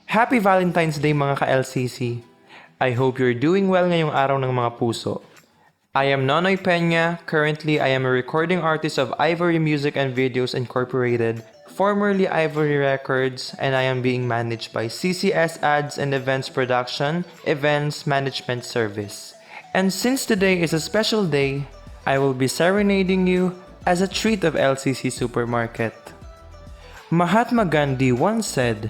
Happy Valentine's Day mga ka-LCC! I hope you're doing well ngayong araw ng mga puso. I am Nonoy Peña. Currently, I am a recording artist of Ivory Music and Videos Incorporated, formerly Ivory Records, and I am being managed by CCS Ads and Events Production, Events Management Service. And since today is a special day, I will be serenading you as a treat of LCC Supermarket. Mahatma Gandhi once said,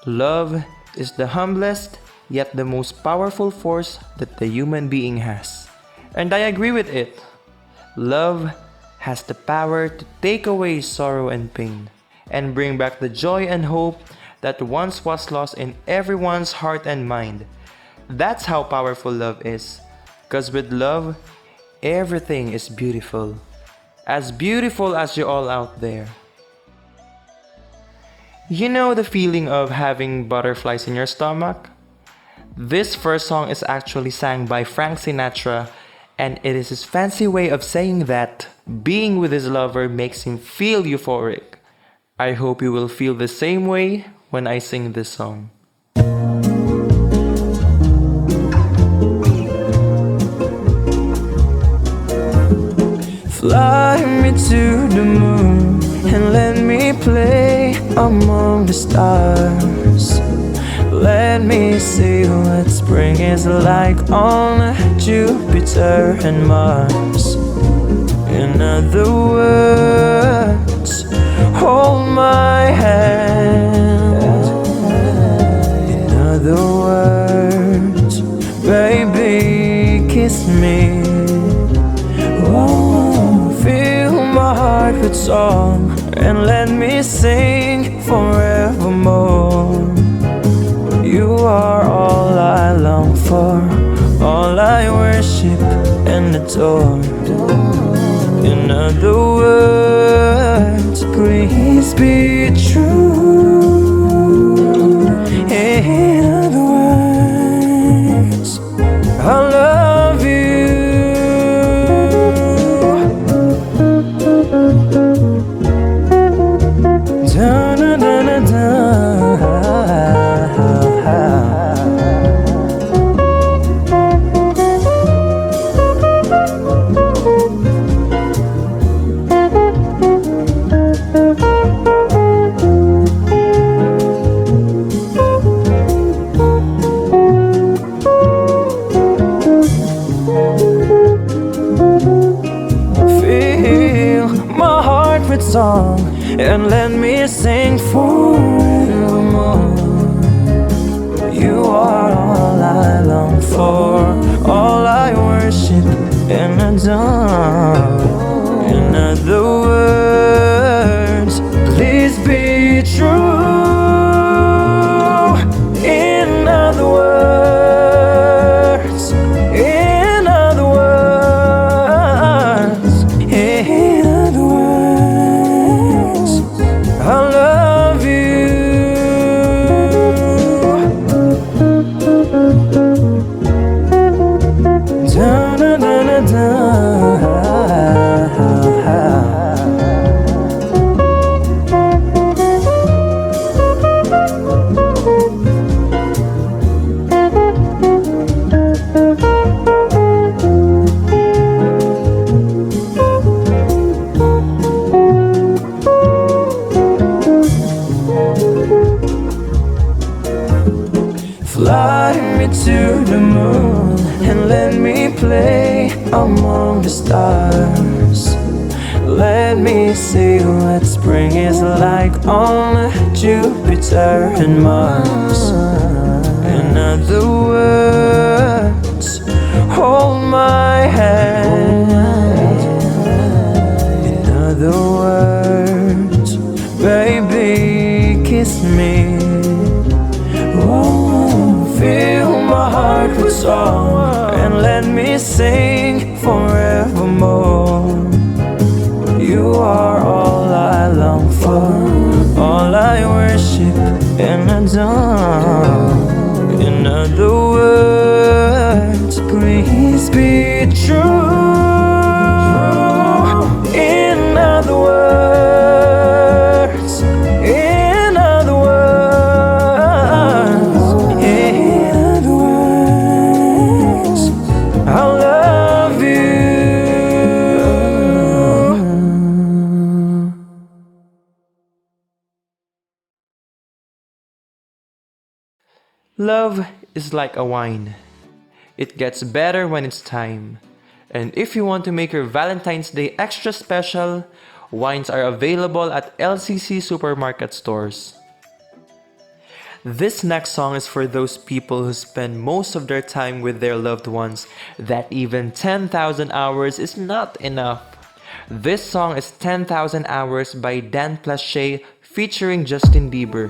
"Love is the humblest yet the most powerful force that the human being has." And I agree with it. Love has the power to take away sorrow and pain and bring back the joy and hope that once was lost in everyone's heart and mind. That's how powerful love is. 'Cause with love, everything is beautiful. As beautiful as you all out there. You know the feeling of having butterflies in your stomach? This first song is actually sang by Frank Sinatra, and it is his fancy way of saying that being with his lover makes him feel euphoric. I hope you will feel the same way when I sing this song. Fly me to the moon and let me play among the stars. Let me see what spring is like on Jupiter and Mars. In other words, hold my hand. In other words, baby, kiss me. Fill my heart with song and let me sing forevermore. You are all I long for, all I worship and adore. In other words, please be true. In other words, I love you. Song and let me sing forevermore. You are all I long for, all I worship and adore. In other words, please be true. In other words, in other words, in other words, I love you. Da da da da da. Fly me to the moon and let me play among the stars. Let me see what spring is like on Jupiter and Mars. In other words, hold my hand. In other words, baby, kiss me. Fill my heart with song and let me sing forevermore. You are all I long for, all I worship and adore. In other words, please be true. In other words, in other words, Love is like a wine. It gets better when it's time. And if you want to make your Valentine's Day extra special, wines are available at LCC Supermarket stores. This next song is for those people who spend most of their time with their loved ones, that even 10,000 hours is not enough. This song is 10,000 Hours by Dan Plache featuring Justin Bieber.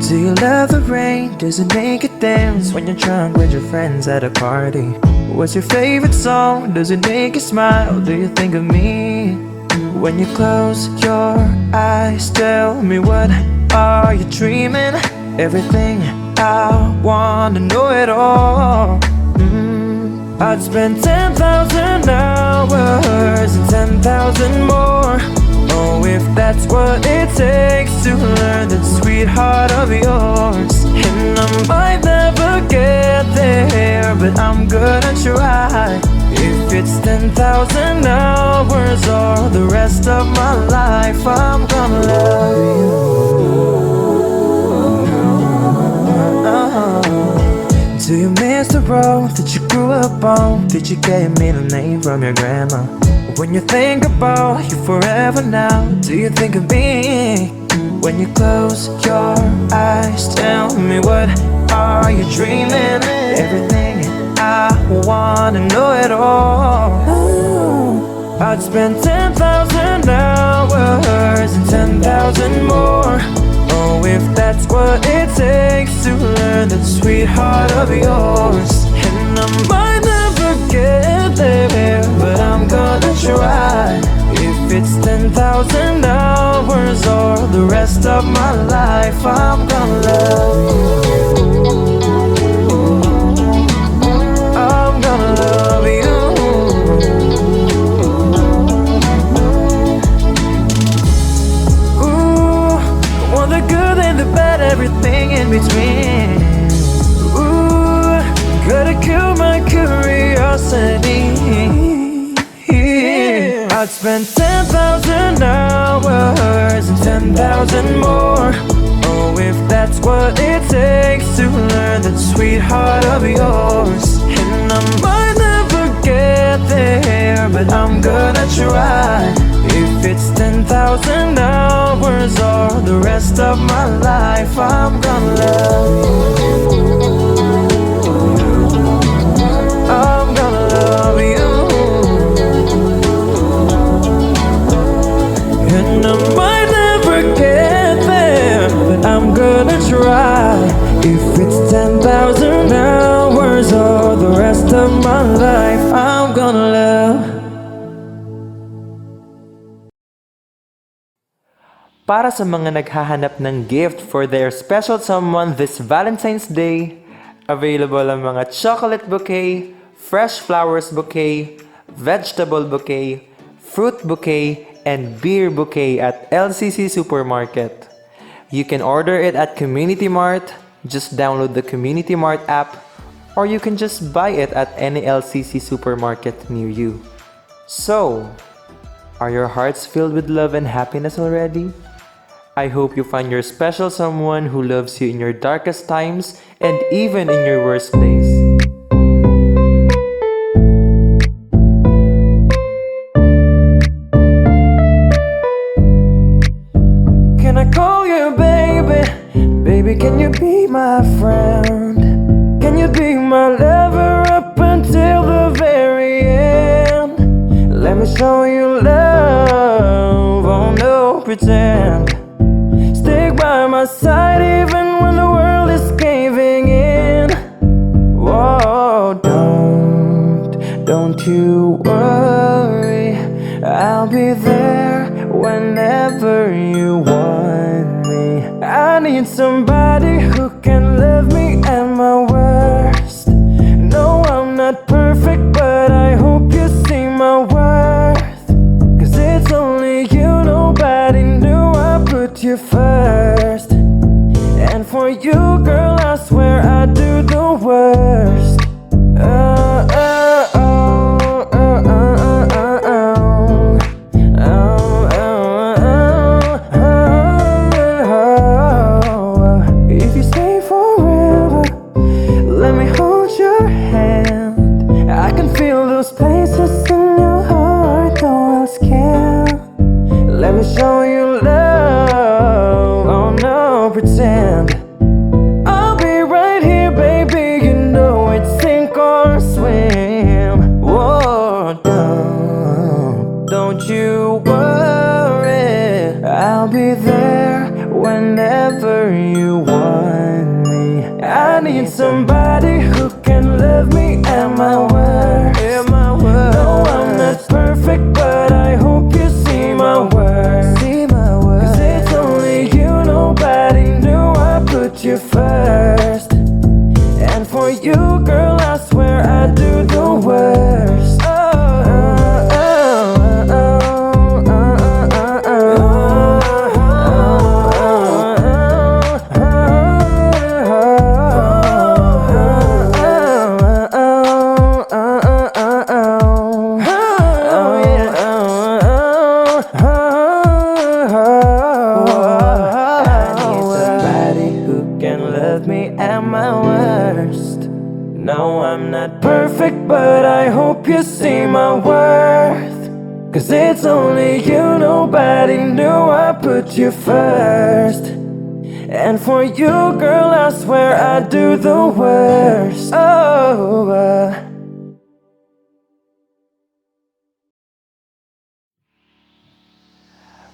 Do you love the rain? Does it make you dance when you're drunk with your friends at a party? What's your favorite song? Does it make you smile? Do you think of me? When you close your eyes, tell me, what are you dreaming? Everything, I wanna know it all. I'd spend 10,000 hours and 10,000 more. Oh, if that's what it takes to learn that sweetheart of yours. And I might never get there, but I'm gonna try. If it's 10,000 hours or the rest of my life, I'm gonna love you. Do you miss the road that you grew up on? Did you get your middle name from your grandma? When you think about you forever now, do you think of me? When you close your eyes, tell me, what are you dreaming? Everything, I wanna know it all. I'd spend 10,000 hours and 10,000 more. Oh, if that's what it takes to learn that sweetheart of yours. And I might never get there, but I'm gonna try. If it's 10,000 hours or the rest of my life, I'm gonna love you. I'm gonna love you. The good and the bad, everything in between. Ooh, gotta kill my curiosity. I'd spend 10,000 hours and 10,000 more. Oh, if that's what it takes to learn that sweetheart of yours. And I might never get there, but I'm gonna try. If it's 10,000 hours or the rest of my life, I'm gonna love you. I'm gonna love you. And I might never get there, but I'm gonna try. If it's 10,000 hours or the rest of my life, I'm gonna love. Para sa mga naghahanap ng gift for their special someone this Valentine's Day, available ang mga chocolate bouquet, fresh flowers bouquet, vegetable bouquet, fruit bouquet, and beer bouquet at LCC Supermarket. You can order it at Community Mart, just download the Community Mart app, or you can just buy it at any LCC Supermarket near you. So, are your hearts filled with love and happiness already? I hope you find your special someone who loves you in your darkest times and even in your worst days. Can I call you baby? Baby, can you be my friend? Can you be my lover up until the very end? Let me show you love, oh no pretend. Stick by my side even when the world is caving in. Whoa, don't you worry, I'll be there whenever you want me. I need somebody who can love me at my worst. No, I'm not perfect, but I hope you see my worth. 'Cause it's only you, nobody knew I put you first. And for you, girl, I swear I do the worst. If you whenever you want me. I need somebody who can love me at my worst. No, I'm not perfect, but I hope you see my worth. Cause it's only you, nobody knew I put you first. And for you, girl, I swear I do the worst. No, I'm not perfect, but I hope you see my worth. Cause it's only you, nobody knew I put you first. And for you, girl, I swear I do the worst.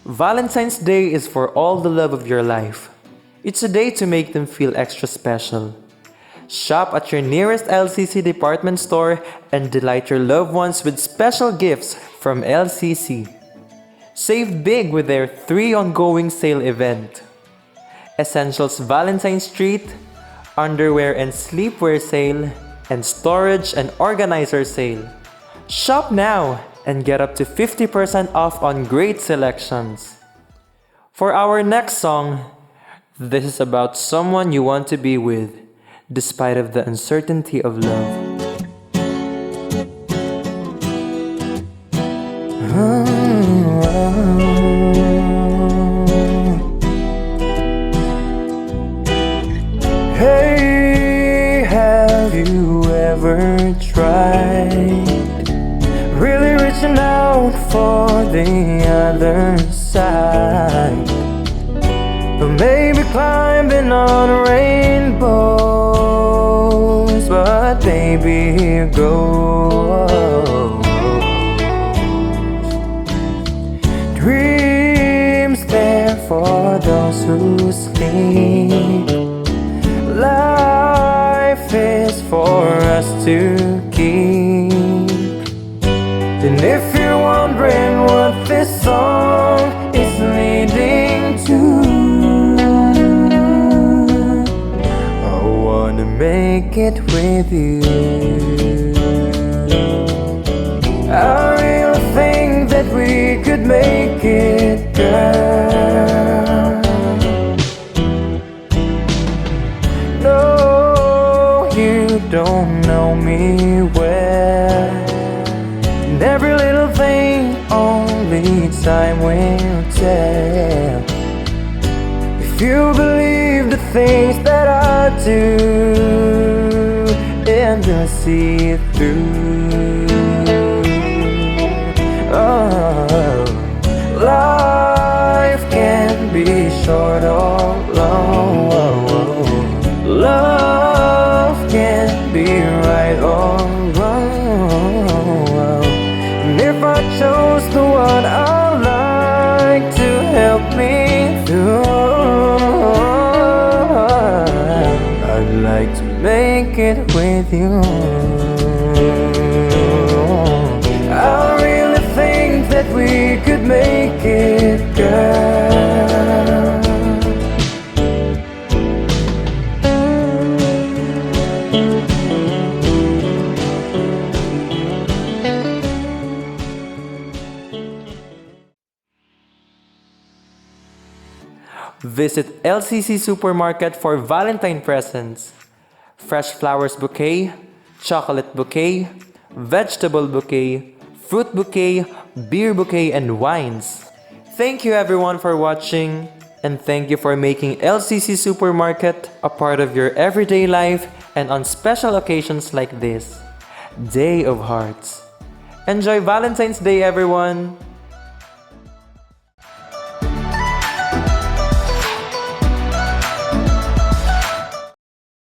Valentine's Day is for all the love of your life. It's a day to make them feel extra special. Shop at your nearest LCC department store and delight your loved ones with special gifts from LCC. Save big with their 3 ongoing sale event. Essentials Valentine's Treat, Underwear and Sleepwear Sale, and Storage and Organizer Sale. Shop now and get up to 50% off on great selections. For our next song, this is about someone you want to be with, despite of the uncertainty of love. Hey, have you ever tried really reaching out for the other side? Or maybe climbing on rainbows, but baby, here goes. Dreams there for those who sleep. Life is for us to keep. And if you're wondering what this song is leading to, make it with you. I really think that we could make it, girl. No, you don't know me well, and every little thing only time will tell. If you believe the things that I do, and you'll see it through. Oh, life can be short or long. Love can be right or wrong. And if I chose the one I like to help me through, I'd like to make it with you. I really think that we could make it, girl. Visit LCC Supermarket for Valentine presents. Fresh flowers bouquet, chocolate bouquet, vegetable bouquet, fruit bouquet, beer bouquet, and wines. Thank you everyone for watching, and thank you for making LCC Supermarket a part of your everyday life and on special occasions like this, Day of Hearts. Enjoy Valentine's Day, everyone!